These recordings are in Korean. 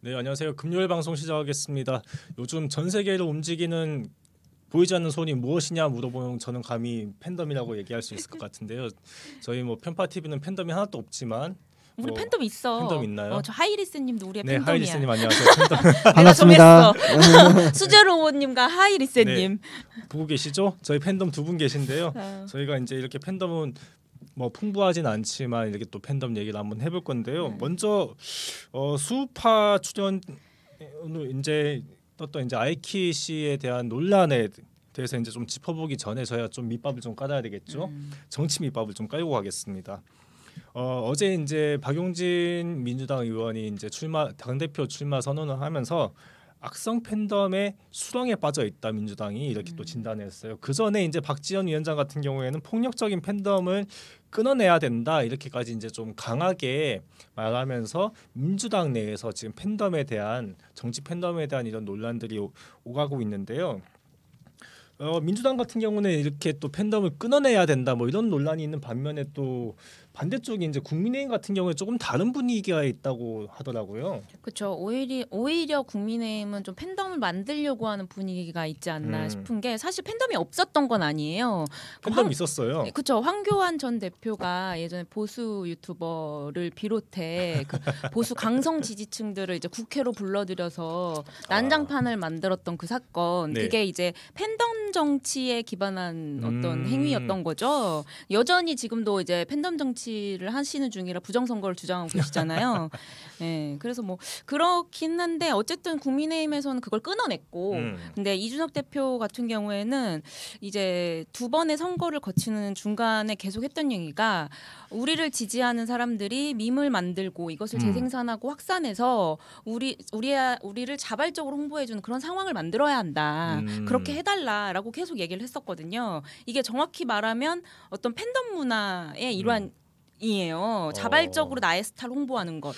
네, 안녕하세요. 금요일 방송 시작하겠습니다. 요즘 전 세계를 움직이는 보이지 않는 손이 무엇이냐 물어보면 저는 감히 팬덤이라고 얘기할 수 있을 것 같은데요. 저희 뭐 편파 TV는 팬덤이 하나도 없지만 우리 팬덤 있어. 팬덤 있나요? 저 하이리스님도 우리의 네, 팬덤이야. 하이리스님 안녕하세요. 팬덤 반갑습니다. 수제로우님과 하이리스님 보고 계시죠? 저희 팬덤 두 분 계신데요. 저희가 이제 이렇게 팬덤은 뭐 풍부하진 않지만 이렇게 또 팬덤 얘기를 한번 해볼 건데요. 먼저 수우파 출연 이제 떴던 이제 아이키 씨에 대한 논란에 대해서 이제 좀 짚어보기 전에 저희가 좀 밑밥을 좀 깔아야 되겠죠. 정치 밑밥을 좀 깔고 가겠습니다. 어제 이제 박용진 민주당 의원이 이제 당대표 출마 선언을 하면서 악성 팬덤의 수렁에 빠져 있다 민주당이 이렇게 또 진단했어요. 그 전에 이제 박지원 위원장 같은 경우에는 폭력적인 팬덤을 끊어내야 된다 이렇게까지 이제 좀 강하게 말하면서 민주당 내에서 지금 팬덤에 대한 정치 팬덤에 대한 이런 논란들이 오가고 있는데요. 민주당 같은 경우는 이렇게 또 팬덤을 끊어내야 된다 뭐 이런 논란이 있는 반면에 또 반대쪽이 이제 국민의힘 같은 경우에 조금 다른 분위기가 있다고 하더라고요. 그렇죠. 오히려 국민의힘은 좀 팬덤을 만들려고 하는 분위기가 있지 않나 싶은 게 사실 팬덤이 없었던 건 아니에요. 팬덤 있었어요. 그렇죠. 황교안 전 대표가 예전에 보수 유튜버를 비롯해 그 보수 강성 지지층들을 이제 국회로 불러들여서 난장판을 만들었던 그 사건. 네. 그게 이제 팬덤 정치에 기반한 어떤 행위였던 거죠. 여전히 지금도 이제 팬덤 정치를 하시는 중이라 부정선거를 주장하고 계시잖아요. 네, 그래서 뭐 그렇긴 한데 어쨌든 국민의힘에서는 그걸 끊어냈고, 근데 이준석 대표 같은 경우에는 이제 두 번의 선거를 거치는 중간에 계속했던 얘기가 우리를 지지하는 사람들이 밈을 만들고 이것을 재생산하고 확산해서 우리를 자발적으로 홍보해주는 그런 상황을 만들어야 한다. 그렇게 해달라라고 계속 얘기를 했었거든요. 이게 정확히 말하면 어떤 팬덤 문화의 일환이에요. 자발적으로 나의 스타를 홍보하는 것.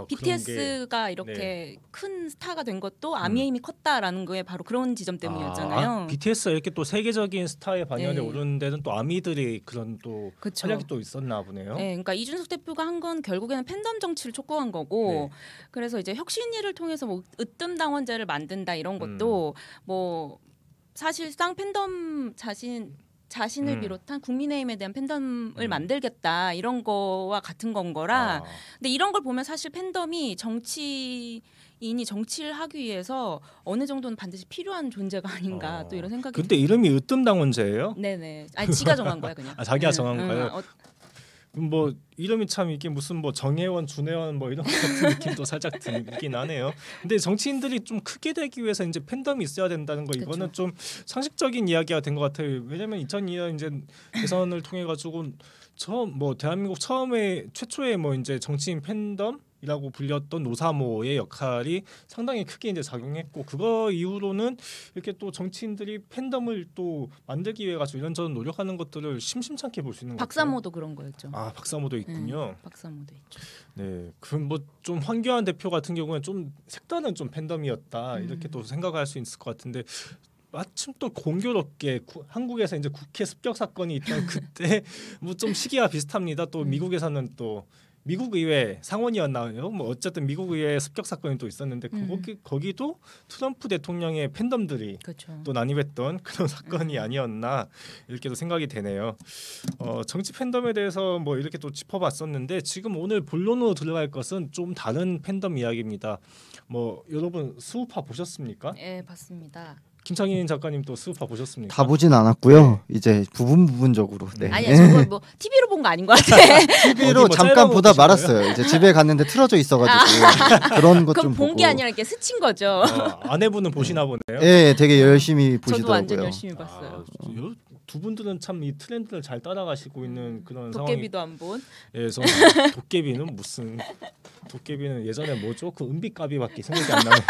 BTS가 이렇게 큰 스타가 된 것도 아미의 힘이 컸다라는 거에 바로 그런 지점 때문이었잖아요. BTS가 이렇게 또 세계적인 스타의 반열에 오르는 데는 또 아미들이 그런 또 활약이 또 있었나 보네요. 네, 그러니까 이준석 대표가 한 건 결국에는 팬덤 정치를 촉구한 거고, 그래서 이제 혁신위를 통해서 뭐 으뜸 당원제를 만든다 이런 것도 뭐 사실상 팬덤 자신을 비롯한 국민의힘에 대한 팬덤을 만들겠다 이런 거와 같은 건 거라. 근데 이런 걸 보면 사실 팬덤이 정치인이 정치를 하기 위해서 어느 정도는 반드시 필요한 존재가 아닌가 또 이런 생각이. 근데 이름이 으뜸당원제예요? 네네. 아니 지가 정한 거야 그냥. 자기가 정한 거예요? 뭐 이름이 참 이게 무슨 뭐 정혜원, 준혜원 뭐 이런 것 같은 느낌도 살짝 들긴 하네요. 근데 정치인들이 좀 크게 되기 위해서 이제 팬덤이 있어야 된다는 거 이거는 좀 상식적인 이야기가 된 것 같아요. 왜냐면 2002년 이제 대선을 통해 가지고 뭐 대한민국 최초의 뭐 이제 정치인 팬덤이라고 불렸던 노사모의 역할이 상당히 크게 이제 작용했고, 그거 이후로는 이렇게 또 정치인들이 팬덤을 또 만들기 위해 가지고 이런저런 노력하는 것들을 심심찮게 볼 수 있는 것 같아요. 박사모도 그런 거였죠. 박사모도 있군요. 박사모도 있죠. 네, 그럼 뭐 좀 황교안 대표 같은 경우는 좀 색다른 좀 팬덤이었다 이렇게 또 생각할 수 있을 것 같은데. 마침 또 공교롭게 한국에서 이제 국회 습격 사건이 있던 그때 뭐 좀 시기가 비슷합니다. 또 미국에서는 또 미국 의회 상원이었나요? 뭐 어쨌든 미국 의회 습격 사건이 또 있었는데 거기도 트럼프 대통령의 팬덤들이 또 난입했던 그런 사건이 아니었나 이렇게도 생각이 되네요. 정치 팬덤에 대해서 뭐 이렇게 또 짚어봤었는데 지금 오늘 본론으로 들어갈 것은 좀 다른 팬덤 이야기입니다. 뭐 여러분 수우파 보셨습니까? 네, 봤습니다. 김창인 작가님 또 수우파 보셨습니까? 다 보진 않았고요. 이제 부분적으로. 네. 아니야, 저거 뭐 TV로 본 거 아닌 것 같아. TV로 뭐 잠깐 보다 말았어요. 이제 집에 갔는데 틀어져 있어가지고 그런 것 좀 보고. 그럼 본 게 아니라 이렇게 스친 거죠. 아내분은 보시나 보네요. 네, 되게 열심히 보시더라고요. 저도 완전 열심히 봤어요. 두 분들은 참 이 트렌드를 잘 따라가시고 있는 그런 상황이. 도깨비도 안 본. 예, 저는 도깨비는 무슨 도깨비는 예전에 뭐죠? 그 은비까비밖에 생각이 안 나는.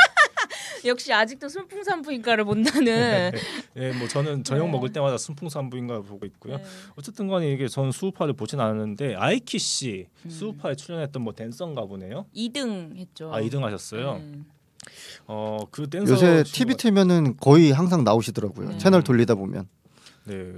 역시 아직도 순풍산부인과를 본다는. 예, 뭐 저는 저녁 먹을 때마다 순풍산부인과를 보고 있고요. 어쨌든 간에 이게 저는 수우파를 보진 않았는데 아이키 씨 수우파에 출연했던 뭐 댄서인가 보네요. 2등 했죠. 2등 하셨어요. 그 댄서 요새 TV 틀면은 거의 항상 나오시더라고요. 채널 돌리다 보면. 네,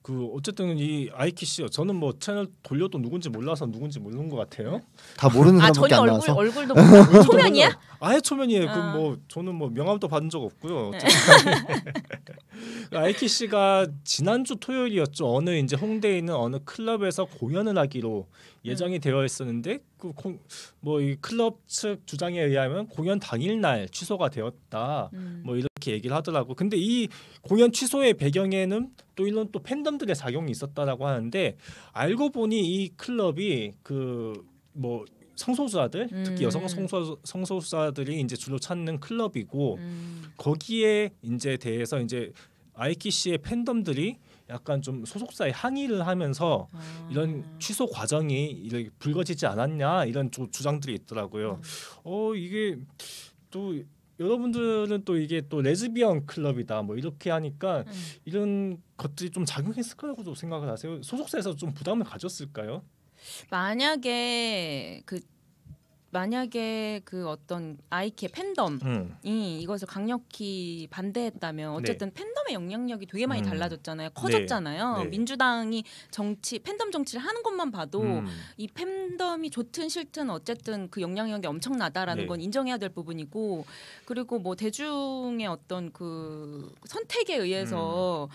그 어쨌든 이 아이키 씨요. 저는 뭐 채널 돌려도 누군지 몰라서 누군지 모르는 것 같아요. 다 모르는 아 사람밖에 전혀 안 나와서. 얼굴도 모르고 초면이야? 아예 초면이에요. 그 아. 뭐 저는 뭐 명함도 받은 적 없고요. 네. 아이키 씨가 지난주 토요일이었죠. 어느 이제 홍대에 있는 어느 클럽에서 공연을 하기로 예정이 되어 있었는데 뭐 이 클럽 측 주장에 의하면 공연 당일날 취소가 되었다. 뭐 이렇게 얘기를 하더라고. 근데 이 공연 취소의 배경에는 또 이런 또 팬덤들의 작용이 있었다라고 하는데 알고 보니 이 클럽이 그 뭐 성소수자들 특히 여성 성소수자들이 이제 주로 찾는 클럽이고 거기에 이제 대해서 이제 아이키 씨의 팬덤들이 약간 좀 소속사에 항의를 하면서 이런 취소 과정이 이렇게 불거지지 않았냐 이런 주장들이 있더라고요. 이게 또 여러분들은 또 이게 또 레즈비언 클럽이다 뭐 이렇게 하니까 이런 것들이 좀 작용했을 거라고 생각을 하세요? 소속사에서 좀 부담을 가졌을까요? 만약에 그 어떤 아이키의 팬덤이 이것을 강력히 반대했다면 어쨌든 네. 팬덤의 영향력이 되게 많이 달라졌잖아요. 커졌잖아요. 네. 민주당이 팬덤 정치를 하는 것만 봐도 이 팬덤이 좋든 싫든 어쨌든 그 영향력이 엄청나다라는 네. 건 인정해야 될 부분이고 그리고 뭐 대중의 어떤 그 선택에 의해서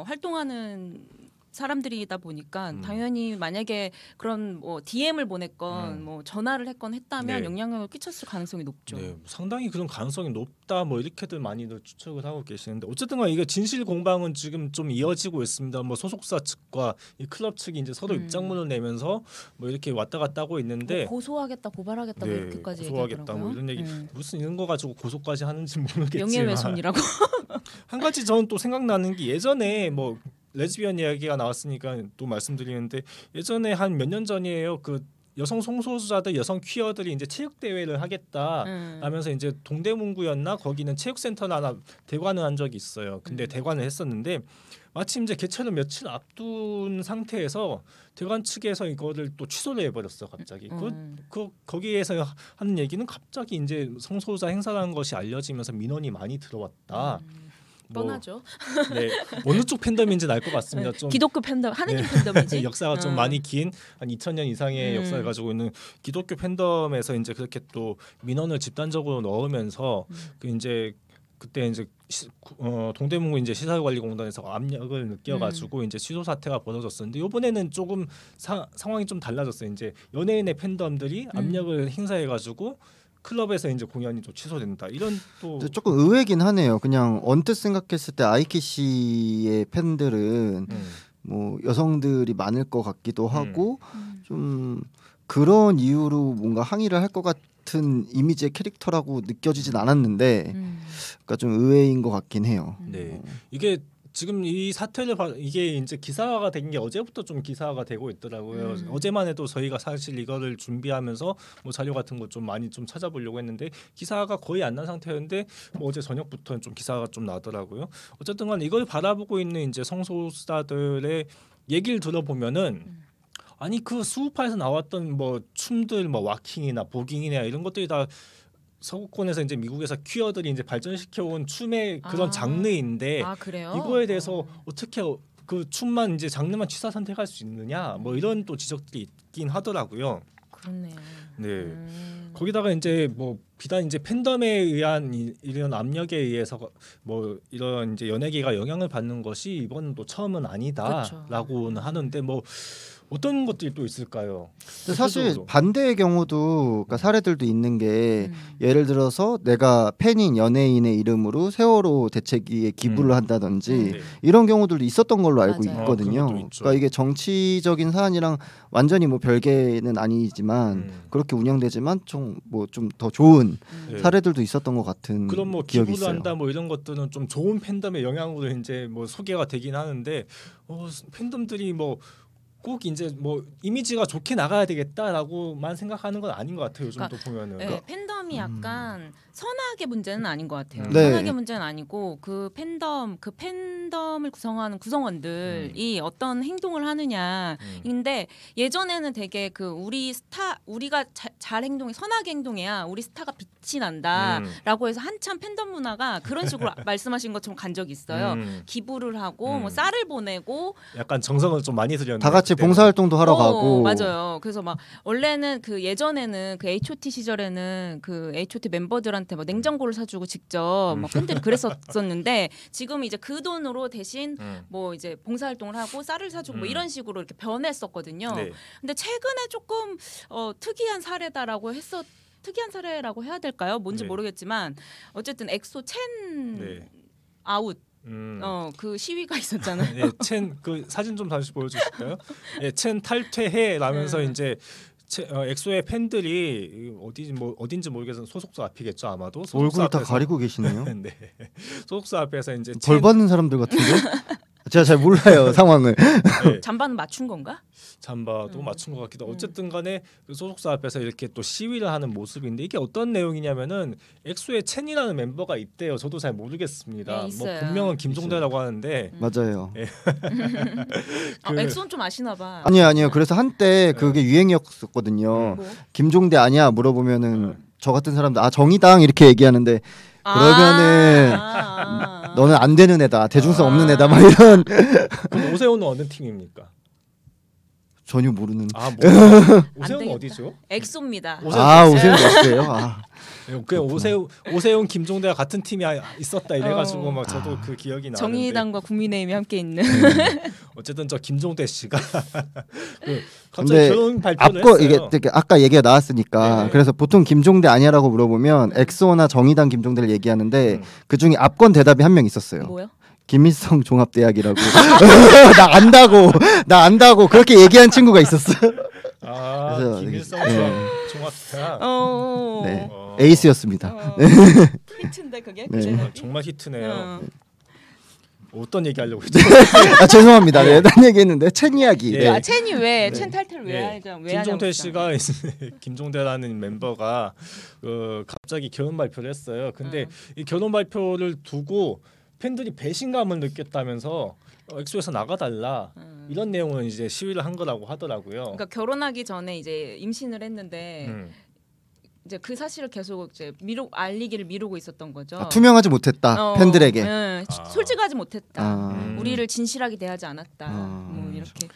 활동하는 사람들이다 보니까 당연히 만약에 그런 뭐 DM을 보냈건 뭐 전화를 했다면 네. 영향력을 끼쳤을 가능성이 높죠. 네, 상당히 그런 가능성이 높다 뭐 이렇게들 많이들 추측을 하고 계시는데 어쨌든간 이게 진실 공방은 지금 좀 이어지고 있습니다. 뭐 소속사 측과 이 클럽 측이 이제 서로 입장문을 내면서 뭐 이렇게 왔다 갔다 하고 있는데 뭐 고소하겠다, 고발하겠다 뭐 이렇게까지 고소하겠다 얘기하더라고요. 뭐 이런 얘기 무슨 이런 거 가지고 고소까지 하는지 모르겠지만 명예훼손이라고. 한 가지 저는 또 생각나는 게 예전에 뭐 레즈비언 이야기가 나왔으니까 또 말씀드리는데 예전에 한 몇 년 전이에요. 그 여성 성소수자들, 여성 퀴어들이 이제 체육 대회를 하겠다 하면서 이제 동대문구였나 거기는 체육센터나 하나 대관을 한 적이 있어요. 근데 대관을 했었는데 마침 이제 개최를 며칠 앞둔 상태에서 대관 측에서 이거를 또 취소를 해버렸어 갑자기. 거기에서 하는 얘기는 갑자기 이제 성소수자 행사라는 것이 알려지면서 민원이 많이 들어왔다. 뻔하죠. 네, 어느 쪽 팬덤인지는 알 것 같습니다. 좀 기독교 팬덤, 하느님 팬덤이지. 역사가 좀 많이 긴 한 2000년 이상의 역사를 가지고 있는 기독교 팬덤에서 이제 그렇게 또 민원을 집단적으로 넣으면서 그 이제 그때 이제 동대문구 이제 시설관리공단에서 압력을 느껴가지고 이제 취소 사태가 벌어졌었는데 이번에는 조금 상황이 좀 달라졌어요. 이제 연예인의 팬덤들이 압력을 행사해가지고 클럽에서 이제 공연이 또 취소된다. 이런 또 조금 의외긴 하네요. 그냥 언뜻 생각했을 때 아이키 씨의 팬들은 뭐 여성들이 많을 것 같기도 하고 좀 그런 이유로 뭔가 항의를 할 것 같은 이미지의 캐릭터라고 느껴지진 않았는데, 그러니까 좀 의외인 것 같긴 해요. 네, 이게 지금 이 사태를 이게 이제 기사화가 된 게 어제부터 좀 기사화가 되고 있더라고요. 어제만 해도 저희가 사실 이거를 준비하면서 뭐 자료 같은 거 좀 많이 좀 찾아보려고 했는데 기사가 거의 안 난 상태였는데 뭐 어제 저녁부터는 좀 기사가 좀 나더라고요. 어쨌든간 이걸 바라보고 있는 이제 성소수자들의 얘기를 들어보면은 아니 그 수우파에서 나왔던 뭐 춤들 뭐 와킹이나 보깅이나 이런 것들이 다 서구권에서 이제 미국에서 퀴어들이 이제 발전시켜온 춤의 그런 장르인데 그래요? 이거에 대해서 어떻게 그 춤만 이제 장르만 취사 선택할 수 있느냐 뭐 이런 또 지적들이 있긴 하더라고요. 그렇네요. 네. 거기다가 이제 뭐 비단 이제 팬덤에 의한 이런 압력에 의해서 뭐 이런 이제 연예계가 영향을 받는 것이 이번 또 처음은 아니다라고는 하는데 뭐 어떤 것들이 또 있을까요? 근데 사실 반대의 경우도 그러니까 사례들도 있는 게 예를 들어서 내가 팬인 연예인의 이름으로 세월호 대책위에 기부를 한다든지 이런 경우들도 있었던 걸로 알고 맞아요. 있거든요. 그러니까 이게 정치적인 사안이랑 완전히 뭐 별개는 아니지만 그렇게 운영되지만 좀 더 좋은 사례들도 있었던 것 같은 그럼 뭐 기억이 기부를 있어요. 한다 뭐 이런 것들은 좀 좋은 팬덤의 영향으로 이제 뭐 소개가 되긴 하는데 팬덤들이 뭐 꼭 이제 뭐 이미지가 좋게 나가야 되겠다라고만 생각하는 건 아닌 것 같아요. 요즘 또 보면은. 네, 팬덤이 약간 선악의 문제는 아닌 것 같아요. 네. 선악의 문제는 아니고 그 팬덤을 구성하는 구성원들이 어떤 행동을 하느냐인데 예전에는 되게 그 우리가 선하게 행동해야 우리 스타가 빛이 난다라고 해서 한참 팬덤 문화가 그런 식으로 말씀하신 것처럼 간 적이 있어요. 기부를 하고 뭐 쌀을 보내고 약간 정성을 좀 많이 들였는데 다 같이 봉사활동도 하러 가고 맞아요. 그래서 막 원래는 그 예전에는 그 H.O.T 시절에는 그 H.O.T 멤버들한테 뭐 냉장고를 사주고 직접 막 팬들이 그랬었는데 지금 이제 그 돈으로 대신 뭐 이제 봉사활동을 하고 쌀을 사주고 뭐 이런 식으로 이렇게 변했었거든요. 네. 근데 최근에 조금 특이한 사례라고 해야 될까요? 뭔지 네. 모르겠지만 어쨌든 엑소 첸 네. 아웃 그 시위가 있었잖아요. 네, 첸 그 사진 좀 다시 보여주실까요? 네, 첸 탈퇴해라면서 이제 엑소의 팬들이 어딘지 모르겠어서 소속사 앞이겠죠 아마도. 얼굴 다 가리고 계시네요. 네, 소속사 앞에서 이제 벌 받는 사람들 같은데 제가 잘 몰라요 상황을. 네. 잠바는 맞춘 건가? 잠바도 맞춘 것 같기도. 어쨌든 간에 그 소속사 앞에서 이렇게 또 시위를 하는 모습인데 이게 어떤 내용이냐면은 엑소에 첸이라는 멤버가 있대요. 저도 잘 모르겠습니다. 네, 뭐 있어요. 분명은 김종대라고 하는데 맞아요. 네. 엑소는 좀 아시나 봐. 아니요. 그래서 한때 그게 유행이었었거든요. 뭐? 김종대 아니야 물어보면은 저 같은 사람들 정의당 이렇게 얘기하는데 그러면은 너는 안 되는 애다, 대중성 없는 애다 막 이런. 그럼 오세훈은 어느 팀입니까? 전혀 모르는. 오세훈은 어디죠? 엑소입니다. 오세훈 엑소예요. 그냥 오세훈 김종대가 같은 팀이 있었다 이래가지고 막 저도 그 기억이 나는데. 정의당과 국민의힘이 함께 있는. 어쨌든 저 김종대 씨가 갑자기 결혼 발표를 했어요. 이게 아까 얘기가 나왔으니까 네네. 그래서 보통 김종대 아니야라고 물어보면 엑소나 정의당 김종대를 얘기하는데 그 중에 앞건 대답이 한 명 있었어요. 뭐요? 김일성 종합대학이라고. 나 안다고 그렇게 얘기한 친구가 있었어. 그래서 김일성 종합대학. 네. 에이스였습니다. 히트인데 그게? 네. 정말 히트네요. 어떤 얘기 하려고 했죠? 죄송합니다. 네, 난 얘기했는데 첸 이야기. 네. 첸이 왜 첸 탈퇴를 왜 하죠? 김종대 씨가 김종대라는 멤버가 갑자기 결혼 발표를 했어요. 근데 이 결혼 발표를 두고 팬들이 배신감을 느꼈다면서 엑소에서 나가달라 이런 내용을 이제 시위를 한 거라고 하더라고요. 그러니까 결혼하기 전에 이제 임신을 했는데 이제 그 사실을 계속 이제 알리기를 미루고 있었던 거죠. 투명하지 못했다 팬들에게. 솔직하지 못했다. 우리를 진실하게 대하지 않았다. 뭐 이렇게.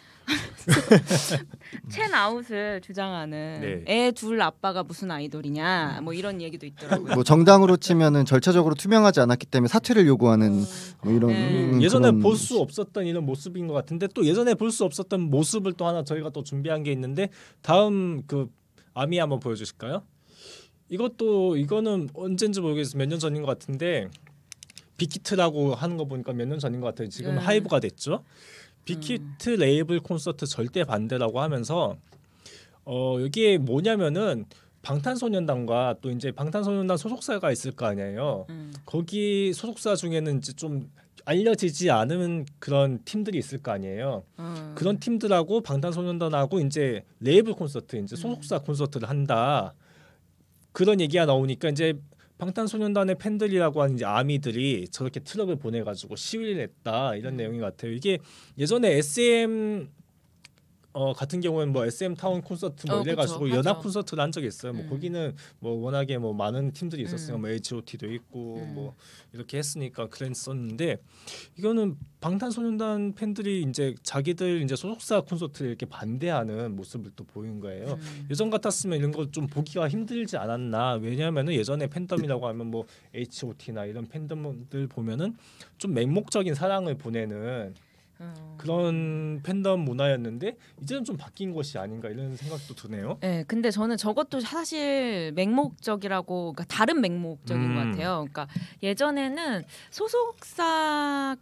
첸 아웃을 주장하는 애 둘 아빠가 무슨 아이돌이냐 뭐 이런 얘기도 있더라고요. 뭐 정당으로 치면은 절차적으로 투명하지 않았기 때문에 사퇴를 요구하는 뭐 이런 예전에 볼 수 없었던 이런 모습인 것 같은데 또 예전에 볼 수 없었던 모습을 또 하나 저희가 또 준비한 게 있는데 다음 그 아미 한번 보여주실까요? 이거는 언젠지 모르겠어요. 몇 년 전인 것 같은데 빅히트라고 하는 거 보니까 몇 년 전인 것 같아요. 지금 하이브가 됐죠. 빅히트 레이블 콘서트 절대 반대라고 하면서 여기에 뭐냐면은 방탄소년단과 또 이제 방탄소년단 소속사가 있을 거 아니에요. 거기 소속사 중에는 이제 좀 알려지지 않은 그런 팀들이 있을 거 아니에요. 그런 팀들하고 방탄소년단하고 이제 레이블 콘서트, 이제 소속사 콘서트를 한다. 그런 얘기가 나오니까 이제 방탄소년단의 팬들이라고 하는 이제 아미들이 저렇게 트럭을 보내가지고 시위를 했다 이런 내용인 것 같아요. 이게 예전에 SM 같은 경우에는 뭐 SM 타운 콘서트 뭐 이래가지고 그쵸, 연합 하죠. 콘서트를 한 적이 있어요. 뭐 거기는 뭐 워낙에 뭐 많은 팀들이 있었으니까 뭐 H.O.T.도 있고 뭐 이렇게 했으니까 그랬었는데 이거는 방탄소년단 팬들이 이제 자기들 이제 소속사 콘서트를 이렇게 반대하는 모습을 또 보인 거예요. 예전 같았으면 이런 거 좀 보기가 힘들지 않았나. 왜냐하면은 예전에 팬덤이라고 하면 뭐 H.O.T.나 이런 팬덤들 보면은 좀 맹목적인 사랑을 보내는 그런 팬덤 문화였는데 이제는 좀 바뀐 것이 아닌가 이런 생각도 드네요. 네, 근데 저는 저것도 사실 맹목적이라고, 그러니까 다른 맹목적인 것 같아요. 그러니까 예전에는 소속사를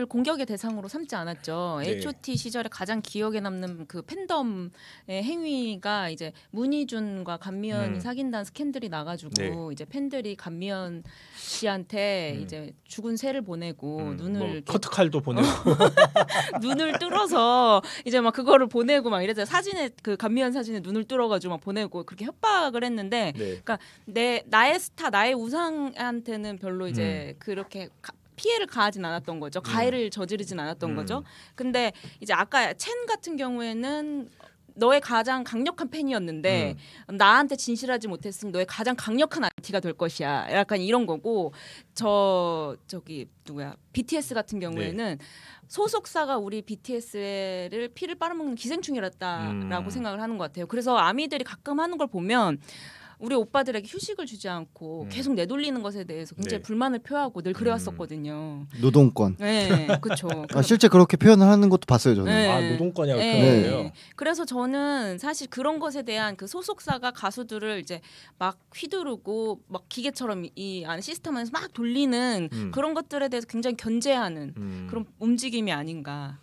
공격의 대상으로 삼지 않았죠. 네. H.O.T 시절에 가장 기억에 남는 그 팬덤의 행위가 이제 문희준과 감미연이 사귄다는 스캔들이 나가지고 네. 이제 팬들이 감미연 씨한테 이제 죽은 새를 보내고 눈을 뭐 이렇게 커트칼도 보내고 눈을 뚫어서 이제 막 그거를 보내고 막 이래서 사진에 그 감미연 사진에 눈을 뚫어가지고 막 보내고 그렇게 협박을 했는데, 네. 그러니까 나의 스타, 나의 우상한테는 별로 이제 그렇게 피해를 가하진 않았던 거죠. 가해를 저지르진 않았던 거죠. 근데 이제 아까 첸 같은 경우에는 너의 가장 강력한 팬이었는데 나한테 진실하지 못했으니 너의 가장 강력한 안티가 될 것이야. 약간 이런 거고 저기 누구야 BTS 같은 경우에는 소속사가 우리 BTS를 피를 빨아먹는 기생충이었다라고 생각을 하는 것 같아요. 그래서 아미들이 가끔 하는 걸 보면 우리 오빠들에게 휴식을 주지 않고 계속 내돌리는 것에 대해서 굉장히 불만을 표하고 늘 그래왔었거든요. 노동권. 네, 그렇죠. 실제 그렇게 표현을 하는 것도 봤어요, 저는. 아, 노동권이라고 표현해요. 그래서 저는 사실 그런 것에 대한 그 소속사가 가수들을 이제 막 휘두르고 막 기계처럼 이 안에 시스템 안에서 막 돌리는 그런 것들에 대해서 굉장히 견제하는 그런 움직임이 아닌가.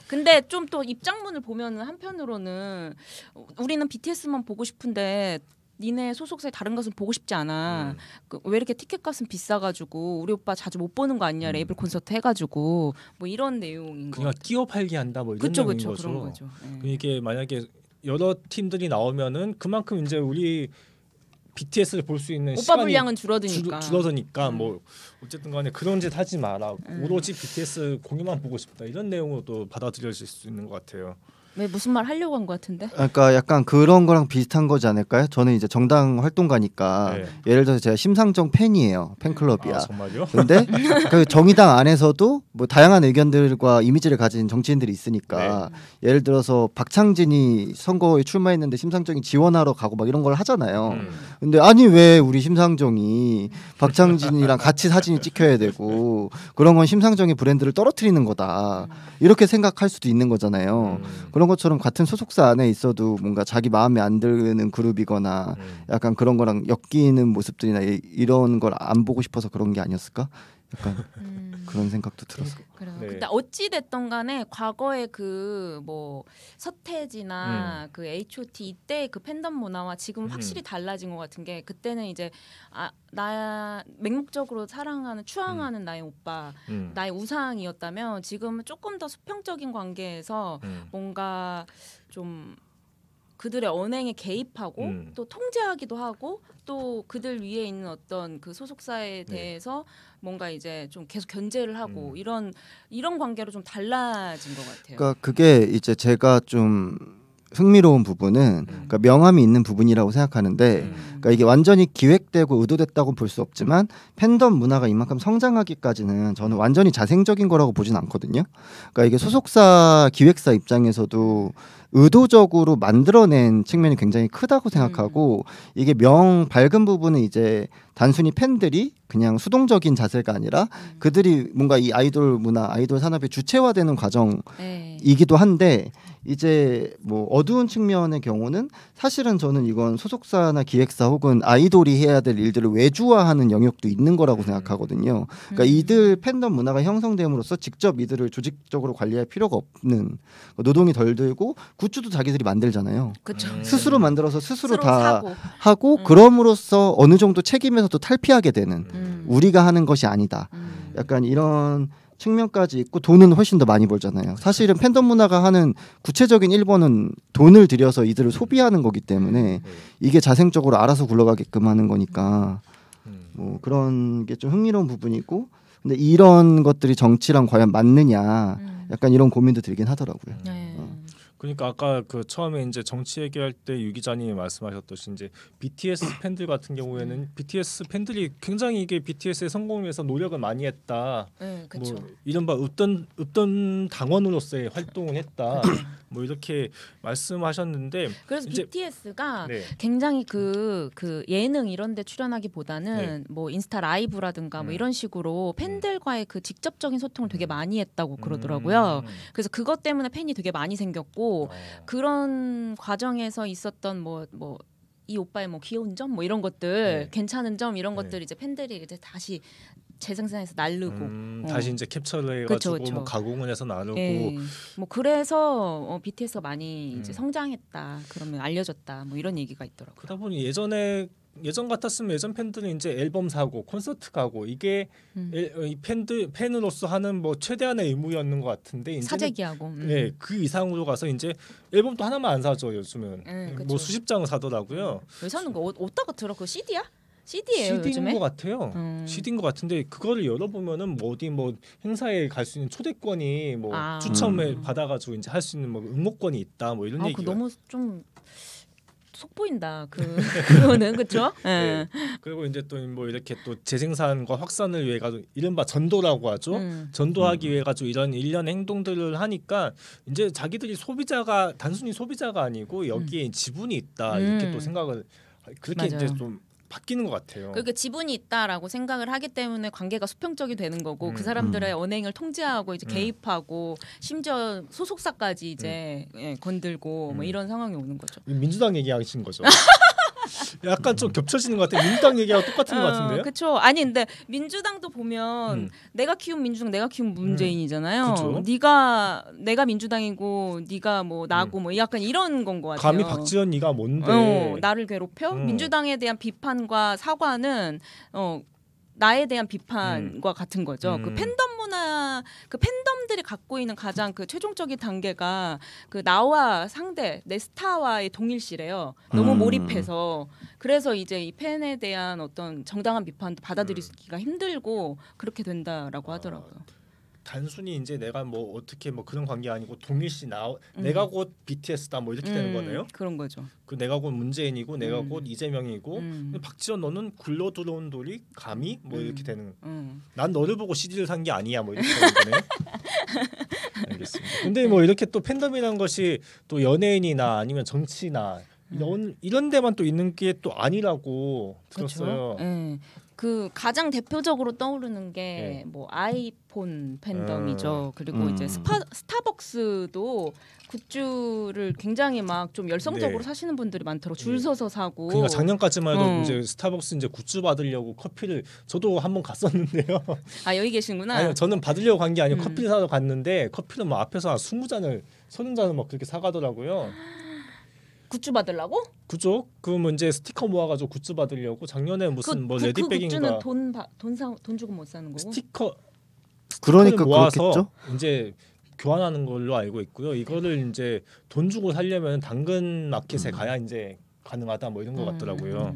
근데 좀 또 입장문을 보면은 한편으로는 우리는 BTS만 보고 싶은데 니네 소속사의 다른 가수는 보고 싶지 않아. 왜 이렇게 티켓값은 비싸가지고 우리 오빠 자주 못 보는 거 아니냐. 레이블 콘서트 해가지고 뭐 이런 내용인 거. 그냥 끼워 팔기 한다 뭐 이런 내용인 거죠. 그런 거죠. 이게 만약에 여러 팀들이 나오면은 그만큼 이제 우리 BTS를 볼 수 있는 오빠 시간이 분량은 줄어드니까. 뭐 어쨌든 간에 그런 짓 하지 마라. 오로지 BTS 공연만 보고 싶다. 이런 내용으로도 받아들여질 수 있는 것 같아요. 왜 무슨 말 하려고 한 것 같은데? 그러니까 약간 그런 거랑 비슷한 거지 않을까요? 저는 이제 정당 활동가니까 예를 들어서 제가 심상정 팬이에요. 팬클럽이야. 아, 정말요? 근데 그 정의당 안에서도 뭐 다양한 의견들과 이미지를 가진 정치인들이 있으니까 예를 들어서 박창진이 선거에 출마했는데 심상정이 지원하러 가고 막 이런 걸 하잖아요. 근데 아니 왜 우리 심상정이 박창진이랑 같이 사진이 찍혀야 되고 그런 건 심상정의 브랜드를 떨어뜨리는 거다. 이렇게 생각할 수도 있는 거잖아요. 그런 것처럼 같은 소속사 안에 있어도 뭔가 자기 마음에 안 드는 그룹이거나 약간 그런 거랑 엮이는 모습들이나 이런 걸 안 보고 싶어서 그런 게 아니었을까? 약간 그런 생각도 들었어요. 근데 어찌 됐던 간에 과거에 그 뭐 서태지나 그 H.O.T 이때 그 팬덤 문화와 지금 확실히 달라진 것 같은 게 그때는 이제 나 맹목적으로 사랑하는 추앙하는 나의 오빠, 나의 우상이었다면 지금은 조금 더 수평적인 관계에서 뭔가 좀 그들의 언행에 개입하고 또 통제하기도 하고 또 그들 위에 있는 어떤 그 소속사에 대해서 뭔가 이제 좀 계속 견제를 하고 이런 관계로 좀 달라진 것 같아요. 그러니까 그게 이제 제가 좀 흥미로운 부분은 그러니까 명암이 있는 부분이라고 생각하는데 그러니까 이게 완전히 기획되고 의도됐다고 볼 수 없지만 팬덤 문화가 이만큼 성장하기까지는 저는 완전히 자생적인 거라고 보진 않거든요. 그러니까 이게 소속사 기획사 입장에서도 의도적으로 만들어낸 측면이 굉장히 크다고 생각하고 이게 밝은 부분은 이제 단순히 팬들이 그냥 수동적인 자세가 아니라 그들이 뭔가 이 아이돌 문화, 아이돌 산업의 주체화되는 과정이기도 한데 이제 뭐 어두운 측면의 경우는 사실은 저는 이건 소속사나 기획사 혹은 아이돌이 해야 될 일들을 외주화하는 영역도 있는 거라고 생각하거든요. 그러니까 이들 팬덤 문화가 형성됨으로써 직접 이들을 조직적으로 관리할 필요가 없는 노동이 덜 들고 굿즈도 자기들이 만들잖아요. 스스로 만들어서 스스로 다 하고 그럼으로써 어느 정도 책임에서도 탈피하게 되는 우리가 하는 것이 아니다. 약간 이런 측면까지 있고 돈은 훨씬 더 많이 벌잖아요. 사실은 팬덤 문화가 하는 구체적인 1번은 돈을 들여서 이들을 소비하는 거기 때문에 이게 자생적으로 알아서 굴러가게끔 하는 거니까 뭐 그런 게 좀 흥미로운 부분이고 근데 이런 것들이 정치랑 과연 맞느냐 약간 이런 고민도 들긴 하더라고요. 그러니까 아까 그 처음에 이제 정치 얘기할 때 유 기자님이 말씀하셨듯이 이제 BTS 팬들 같은 경우에는 BTS 팬들이 굉장히 이게 BTS의 성공을 위해서 노력을 많이 했다. 뭐 이른바 읍던 당원으로서의 활동을 했다. 뭐 이렇게 말씀하셨는데 그래서 BTS가 굉장히 그 예능 이런 데 출연하기보다는 뭐 인스타 라이브라든가 뭐 이런 식으로 팬들과의 그 직접적인 소통을 되게 많이 했다고 그러더라고요. 그래서 그것 때문에 팬이 되게 많이 생겼고 그런 과정에서 있었던 뭐 이 오빠의 뭐 귀여운 점 뭐 이런 것들 괜찮은 점 이런 것들 이제 팬들이 이제 다시 재생산해서 나르고 다시 이제 캡처를 해가지고 뭐 가공을 해서 나르고 뭐 그래서 BTS가 많이 이제 성장했다 그러면 알려졌다 뭐 이런 얘기가 있더라고요. 그러다 보니 예전 같았으면 예전 팬들은 이제 앨범 사고 콘서트 가고 이게 이 팬으로서 하는 뭐 최대한의 의무였는 것 같은데 이제는 사재기하고 그 이상으로 가서 이제 앨범도 하나만 안 사죠 요즘은 뭐 수십 장을 사더라고요. 왜 사는 거? 어디다가 들어? 그 CD야? CD예요 CD인 요즘에? 것 같아요. CD인 것 같은데 그거를 열어보면은 뭐 어디 뭐 행사에 갈 수 있는 초대권이 뭐 추첨을 받아가지고 이제 할 수 있는 뭐 응모권이 있다 뭐 이런 얘기가. 그 너무 좀 속보인다. 그거는 그렇죠? 네. 그리고 이제 또 뭐 이렇게 또 재생산과 확산을 위해 가지고 이른바 전도라고 하죠. 전도하기 위해 가지고 이런 일련 행동들을 하니까 이제 자기들이 소비자가 단순히 소비자가 아니고 여기에 지분이 있다 이렇게 또 생각을 그렇게 맞아요. 이제 좀 바뀌는 것 같아요. 그러니까 지분이 있다라고 생각을 하기 때문에 관계가 수평적이 되는 거고 그 사람들의 언행을 통제하고 이제 개입하고 심지어 소속사까지 이제 건들고 뭐 이런 상황이 오는 거죠. 민주당 얘기하신 거죠. 약간 좀 겹쳐지는 것 같아요. 민주당 얘기하고 똑같은 것 같은데요. 그렇죠. 아니 근데 민주당도 보면 내가 키운 민주당, 내가 키운 문재인이잖아요. 내가 민주당이고 네가 뭐 나고 뭐 약간 이런 건 것 같아요. 감히 박지원 네가 뭔데? 나를 괴롭혀? 민주당에 대한 비판과 사과는 나에 대한 비판과 같은 거죠. 그 팬덤 문화, 그 팬덤들이 갖고 있는 가장 그 최종적인 단계가 그 나와 상대, 내 스타와의 동일시래요. 너무 몰입해서. 그래서 이제 이 팬에 대한 어떤 정당한 비판도 받아들이기가 힘들고 그렇게 된다라고 하더라고요. 단순히 이제 내가 뭐 어떻게 뭐 그런 관계 아니고 동일시 내가 곧 BTS다 뭐 이렇게 되는 거네요. 그런 거죠. 그 내가 곧 문재인이고 내가 곧 이재명이고 박지원 너는 굴러 들어온 돌이 감히 뭐 이렇게 되는. 난 너를 보고 CD를 산 게 아니야 뭐 이렇게 되는 거네요. 알겠습니다. 근데 뭐 이렇게 또 팬덤이라는 것이 또 연예인이나 아니면 정치나 이런 데만 또 있는 게 또 아니라고 들었어요. 그렇죠? 그 가장 대표적으로 떠오르는 게 뭐 아이폰 팬덤이죠. 그리고 이제 스타벅스도 굿즈를 굉장히 막 좀 열성적으로 사시는 분들이 많더라고. 줄 서서 사고. 그러니까 작년까지만 해도 이제 스타벅스 이제 굿즈 받으려고 커피를 저도 한번 갔었는데요. 아 여기 계시구나. 아니요, 저는 받으려고 간 게 아니고 커피를 사러 갔는데 커피는 막 앞에서 한 20잔을 30잔을 막 그렇게 사가더라고요. 굿즈 받으려고? 그죠? 그러면 이제 스티커 모아가지고 굿즈 받으려고 작년에 무슨 뭐 레디백인가 그 굿즈는 돈 주고 못 사는 거고? 스티커를 그러니까 모아서 그렇겠죠? 이제 교환하는 걸로 알고 있고요. 이거를 이제 돈 주고 살려면 당근 마켓에 가야 이제 가능하다 뭐 이런 것 같더라고요.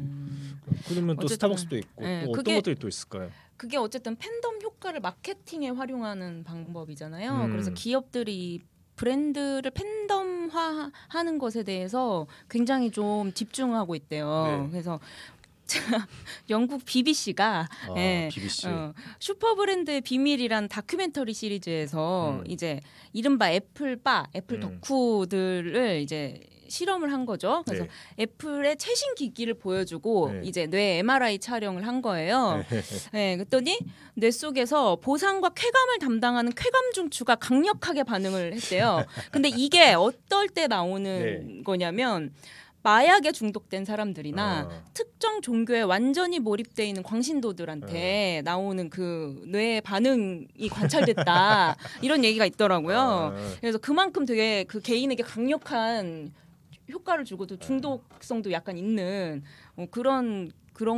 그러면 또 어쨌든, 스타벅스도 있고 또 어떤 것들이 또 있을까요? 그게 어쨌든 팬덤 효과를 마케팅에 활용하는 방법이잖아요. 그래서 기업들이 브랜드를 팬덤화하는 것에 대해서 굉장히 좀 집중하고 있대요. 그래서 영국 BBC가 BBC. 슈퍼 브랜드의 비밀이란 다큐멘터리 시리즈에서 이제 이른바 애플바, 애플 덕후들을 이제 실험을 한 거죠. 그래서 애플의 최신 기기를 보여주고 이제 뇌 MRI 촬영을 한 거예요. 그랬더니 뇌 속에서 보상과 쾌감을 담당하는 쾌감 중추가 강력하게 반응을 했대요. 근데 이게 어떨 때 나오는 거냐면 마약에 중독된 사람들이나 특정 종교에 완전히 몰입돼 있는 광신도들한테 나오는 그 뇌의 반응이 관찰됐다 이런 얘기가 있더라고요. 그래서 그만큼 되게 그 개인에게 강력한 효과를 주고도 중독성도 약간 있는 그런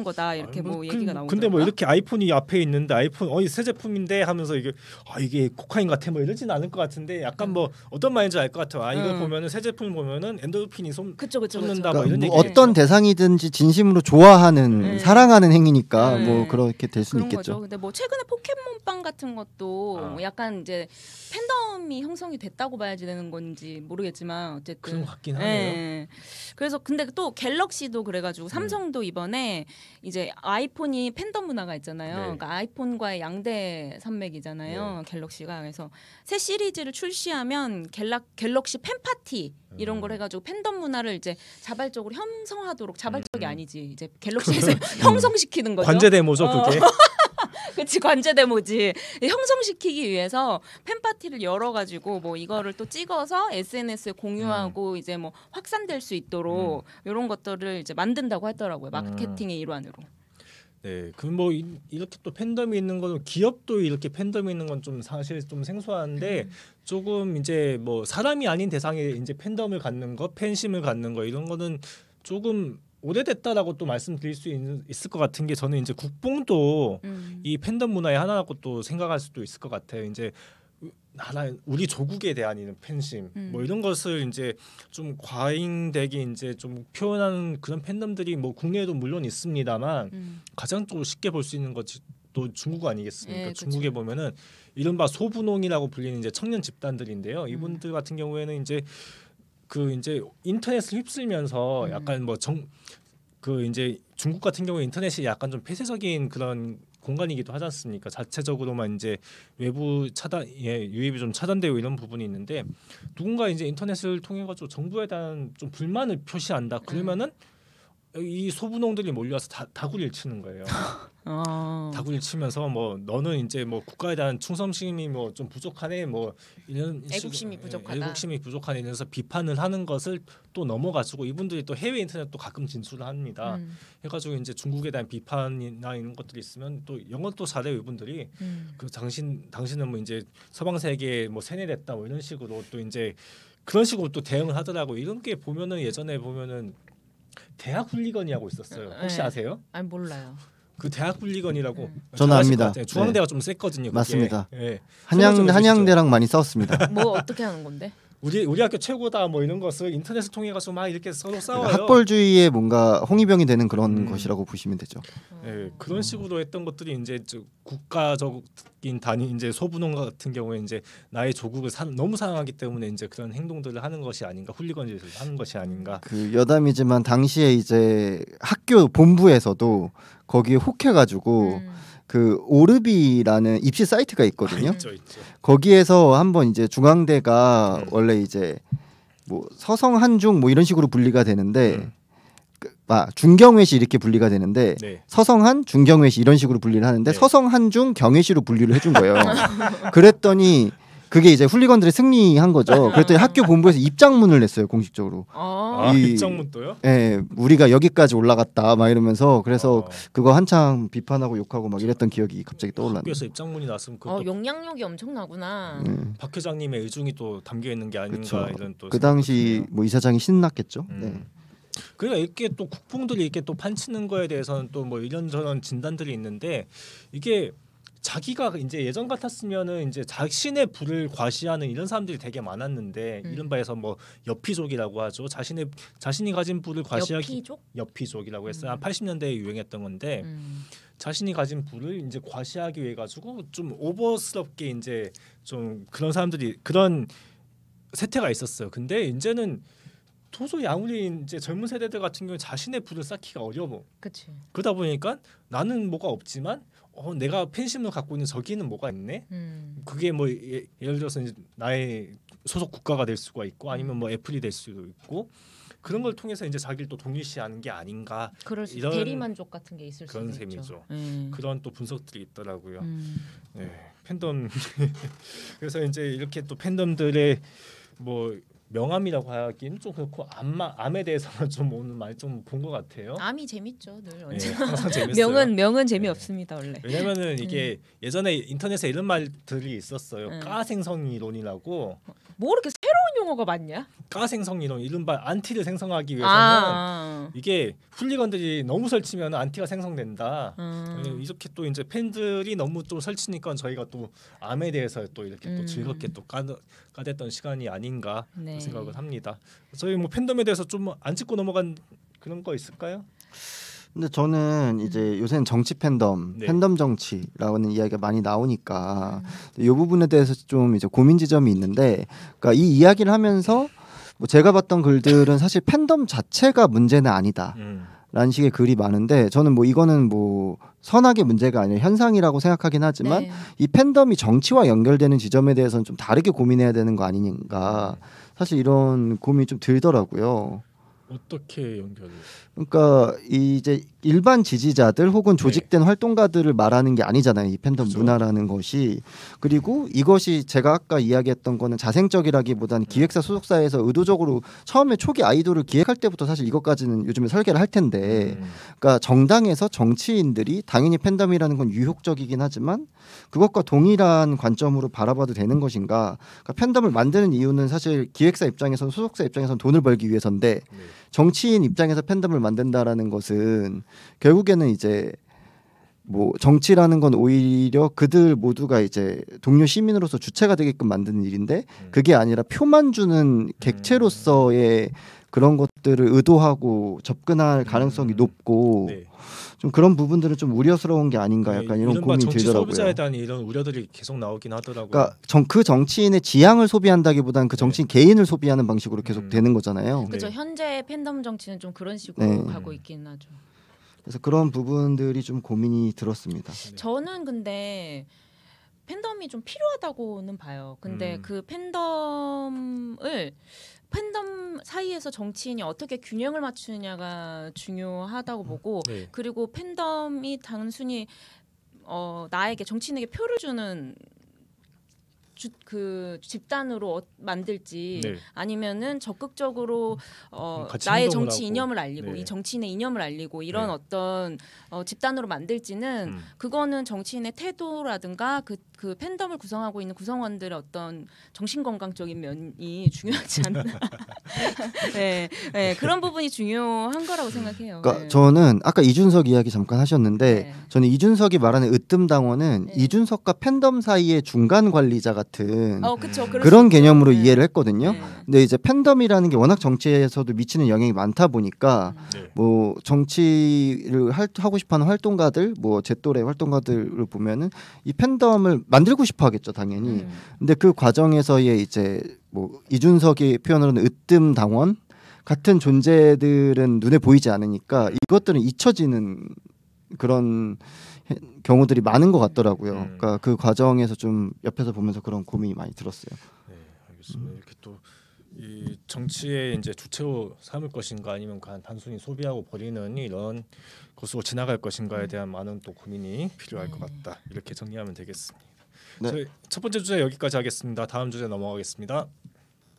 거다 이렇게 뭐 얘기가 나오더라고요. 근데 뭐 이렇게 아이폰이 앞에 있는데 아이폰 새 제품인데 하면서 이게 코카인 같아 뭐 이러진 않을 것 같은데 약간 뭐 어떤 말인지 알 것 같아요. 이걸 보면은 새 제품을 보면은 엔도르핀이 솟는다 뭐 이런 그러니까 얘기. 어떤 대상이든지 진심으로 좋아하는 사랑하는 행위니까 뭐 그렇게 될 수는 있겠죠. 거죠. 근데 뭐 최근에 포켓몬빵 같은 것도 약간 이제 팬덤이 형성이 됐다고 봐야지 되는 건지 모르겠지만 어쨌든 그런 것 같긴 하네요. 그래서 근데 또 갤럭시도 그래가지고 삼성도 이번에 이제 아이폰이 팬덤 문화가 있잖아요. 그러니까 아이폰과의 양대 산맥이잖아요. 갤럭시가. 그래서 새 시리즈를 출시하면 갤럭시 팬파티 이런 걸 해가지고 팬덤 문화를 이제 자발적으로 형성하도록 자발적이 아니지 이제 갤럭시에서 형성시키는 거죠. 관제 데모죠 그게. 그치 관제 데모지. 형성시키기 위해서 팬파티를 열어가지고 뭐 이거를 또 찍어서 SNS에 공유하고 이제 뭐 확산될 수 있도록 이런 것들을 이제 만든다고 하더라고요. 마케팅의 일환으로. 네, 그럼 뭐 이렇게 또 팬덤이 있는 건 기업도 이렇게 팬덤이 있는 건 좀 사실 좀 생소한데 조금 이제 뭐 사람이 아닌 대상에 이제 팬덤을 갖는 거, 팬심을 갖는 거 이런 거는 조금 오래됐다라고 또 말씀드릴 수 있을 것 같은 게 저는 이제 국뽕도 이 팬덤 문화의 하나라고 또 생각할 수도 있을 것 같아요. 이제 우리 조국에 대한 이런 팬심 뭐 이런 것을 이제 좀 과잉되게 이제 좀 표현하는 그런 팬덤들이 뭐 국내에도 물론 있습니다만 가장 또 쉽게 볼 수 있는 것이 또 중국 아니겠습니까? 예, 중국에 보면은 이른바 소분홍이라고 불리는 이제 청년 집단들인데요. 이분들 같은 경우에는 이제 인터넷을 휩쓸면서 약간 뭐 이제 중국 같은 경우에 인터넷이 약간 좀 폐쇄적인 그런 공간이기도 하지 않습니까? 자체적으로만 이제 외부 유입이 좀 차단되고 이런 부분이 있는데 누군가 이제 인터넷을 통해 가지고 정부에 대한 좀 불만을 표시한다. 그러면은 이 소분홍들이 몰려와서 다구리를 치는 거예요. 다구리를 치면서 뭐 너는 이제 뭐 국가에 대한 충성심이 뭐 좀 부족하네, 뭐 이런 애국심이 부족하다. 애국심이 부족하네 이래서 비판을 하는 것을 또 넘어가지고 이분들이 또 해외 인터넷도 가끔 진출을 합니다. 해가지고 이제 중국에 대한 비판이나 이런 것들이 있으면 또 영어도 잘해요 이분들이. 그 당신은 뭐 이제 서방 세계에 뭐 세뇌됐다 뭐 이런 식으로 또 이제 그런 식으로 또 대응을 하더라고. 이런 게 보면은 예전에 보면은 대학 훌리건이라고 있었어요. 혹시 아세요? 아니 몰라요. 그 대학 훌리건이라고 저는 압니다. 중앙대가 좀 셌거든요. 그게. 맞습니다. 예. 한양대랑 많이 싸웠습니다. 뭐 어떻게 하는 건데? 우리 학교 최고다 뭐 이런 것을 인터넷을 통해 가지고 막 이렇게 서로 싸워요. 학벌주의의 뭔가 홍위병이 되는 그런 것이라고 보시면 되죠. 예, 그런 식으로 했던 것들이 이제 국가적인 단위 이제 소분홍 같은 경우에 이제 나의 조국을 너무 사랑하기 때문에 이제 그런 행동들을 하는 것이 아닌가, 훌리건짓을 하는 것이 아닌가. 그 여담이지만 당시에 이제 학교 본부에서도 거기에 혹해가지고 그 오르비라는 입시 사이트가 있거든요. 있죠. 거기에서 한번 이제 중앙대가 원래 이제 뭐 서성 한중 뭐 이런 식으로 분리가 되는데 중경외시 이렇게 분리가 되는데 서성한 중경외시 이런 식으로 분리를 하는데 서성한중 경외시로 분리를 해준 거예요. 그랬더니 그게 이제 훌리건들이 승리한 거죠. 그랬더니 학교 본부에서 입장문을 냈어요 공식적으로. 입장문도요? 네, 우리가 여기까지 올라갔다 막 이러면서 그래서 그거 한창 비판하고 욕하고 막 이랬던 기억이 갑자기 떠올랐네요. 학교에서 입장문이 났으면 영향력이 엄청나구나. 박 회장님의 의중이 또 담겨 있는 게 아닌가. 그쵸. 이런 또 그 당시 뭐 이사장이 신났겠죠. 네. 그러니까 이렇게 또 국뽕들이 이렇게 또 판치는 거에 대해서는 또 뭐 이런저런 진단들이 있는데 이게 자기가 이제 예전 같았으면은 이제 자신의 부를 과시하는 이런 사람들이 되게 많았는데 이른바에서 뭐 여피족이라고 하죠. 자신이 가진 부를 과시하기 여피족이라고 했어요. 한 80년대에 유행했던 건데 자신이 가진 부를 이제 과시하기 위해 가지고 좀 오버스럽게 이제 좀 그런 사람들이 그런 세태가 있었어요. 근데 이제는 도저히 아무리 이제 젊은 세대들 같은 경우 자신의 부를 쌓기가 어려워. 그치. 그러다 보니까 나는 뭐가 없지만 내가 팬심을 갖고 있는 저기는 뭐가 있네. 그게 뭐 예를 들어서 이제 나의 소속 국가가 될 수가 있고 아니면 뭐 애플이 될 수도 있고 그런 걸 통해서 이제 자기를 또 동일시하는 게 아닌가. 이런 대리만족 같은 게 있을 그런 수도 있죠. 셈이죠. 그런 또 분석들이 있더라고요. 네, 팬덤 그래서 이제 이렇게 또 팬덤들의 뭐 명암이라고 하기는 좀 그렇고 암에 대해서는 좀 오늘 많이 좀 본 것 같아요. 암이 재밌죠, 늘 언제. 네, 항상 재밌어요. 명은 재미없습니다 원래. 왜냐면은 이게 예전에 인터넷에 이런 말들이 있었어요. 가생성 이론이라고. 뭐 그렇게 새로운 용어가 많냐? 가생성 이론, 이른바 안티를 생성하기 위해서는 이게 훌리건들이 너무 설치면 안티가 생성된다. 이렇게 또 이제 팬들이 너무 또 설치니까 저희가 또 암에 대해서 또 이렇게 또 즐겁게 또 까댔던 시간이 아닌가 생각을 합니다. 저희 뭐 팬덤에 대해서 좀 안 짚고 넘어간 그런 거 있을까요? 근데 저는 이제 요새는 정치 팬덤, 팬덤 정치라는 이야기가 많이 나오니까 이 부분에 대해서 좀 이제 고민 지점이 있는데, 그러니까 이 이야기를 하면서 뭐 제가 봤던 글들은 사실 팬덤 자체가 문제는 아니다. 라는 식의 글이 많은데 저는 뭐 이거는 뭐 선악의 문제가 아니라 현상이라고 생각하긴 하지만 이 팬덤이 정치와 연결되는 지점에 대해서는 좀 다르게 고민해야 되는 거 아닌가. 사실 이런 고민이 좀 들더라고요. 어떻게 연결을? 그러니까 이제 일반 지지자들 혹은 조직된 활동가들을 말하는 게 아니잖아요. 이 팬덤 문화라는 것이. 그리고 이것이 제가 아까 이야기했던 거는 자생적이라기보다는 기획사 소속사에서 의도적으로 처음에 초기 아이돌을 기획할 때부터 사실 이것까지는 요즘에 설계를 할 텐데, 그러니까 정당에서 정치인들이 당연히 팬덤이라는 건 유혹적이긴 하지만 그것과 동일한 관점으로 바라봐도 되는 것인가. 그러니까 팬덤을 만드는 이유는 사실 기획사 입장에서는 소속사 입장에서는 돈을 벌기 위해서인데 정치인 입장에서 팬덤을 만든다라는 것은 결국에는 이제 뭐 정치라는 건 오히려 그들 모두가 이제 동료 시민으로서 주체가 되게끔 만드는 일인데 그게 아니라 표만 주는 객체로서의 그런 것들을 의도하고 접근할 가능성이 높고 네. 좀 그런 부분들은 좀 우려스러운 게 아닌가 약간 이런 고민이 정치 들더라고요. 소비자에 대한 이런 우려들이 계속 나오긴 하더라고요. 그러니까 그 정치인의 지향을 소비한다기보다는 그 정치인 개인을 소비하는 방식으로 계속 되는 거잖아요. 그렇죠. 네. 현재 팬덤 정치는 좀 그런 식으로 네. 가고 있긴 하죠. 그래서 그런 부분들이 좀 고민이 들었습니다. 저는 근데 팬덤이 좀 필요하다고는 봐요. 근데 그 팬덤 사이에서 정치인이 어떻게 균형을 맞추느냐가 중요하다고 보고 네. 그리고 팬덤이 단순히 나에게 정치인에게 표를 주는 그 집단으로 만들지 네. 아니면은 적극적으로 같이 나의 행동을 정치 하고. 이념을 알리고 네. 이 정치인의 이념을 알리고 이런 네. 어떤 집단으로 만들지는 그거는 정치인의 태도라든가 그 팬덤을 구성하고 있는 구성원들의 어떤 정신건강적인 면이 중요하지 않나. 네, 네, 그런 부분이 중요한 거라고 생각해요. 그러니까 네. 저는 아까 이준석 이야기 잠깐 하셨는데 네. 저는 이준석이 말하는 으뜸당원은 네. 이준석과 팬덤 사이의 중간 관리자 같은 그쵸, 그럴 그런 수 있죠. 개념으로 네. 이해를 했거든요. 네. 근데 이제 팬덤이라는 게 워낙 정치에서도 미치는 영향이 많다 보니까 네. 뭐 정치를 하고 싶어하는 활동가들, 뭐 제 또래 활동가들을 보면은 이 팬덤을 만들고 싶어하겠죠, 당연히. 근데 그 과정에서의 이제 뭐 이준석이 표현으로는 으뜸당원 같은 존재들은 눈에 보이지 않으니까 이것들은 잊혀지는 그런 경우들이 많은 것 같더라고요. 그러니까 그 과정에서 좀 옆에서 보면서 그런 고민이 많이 들었어요. 네, 알겠습니다. 이렇게 또 이 정치의 이제 주체로 삼을 것인가 아니면 단순히 소비하고 버리는 이런 것으로 지나갈 것인가에 대한 많은 또 고민이 필요할 것 같다. 이렇게 정리하면 되겠습니다. 네. 저희 첫 번째 주제 여기까지 하겠습니다. 다음 주제 넘어가겠습니다.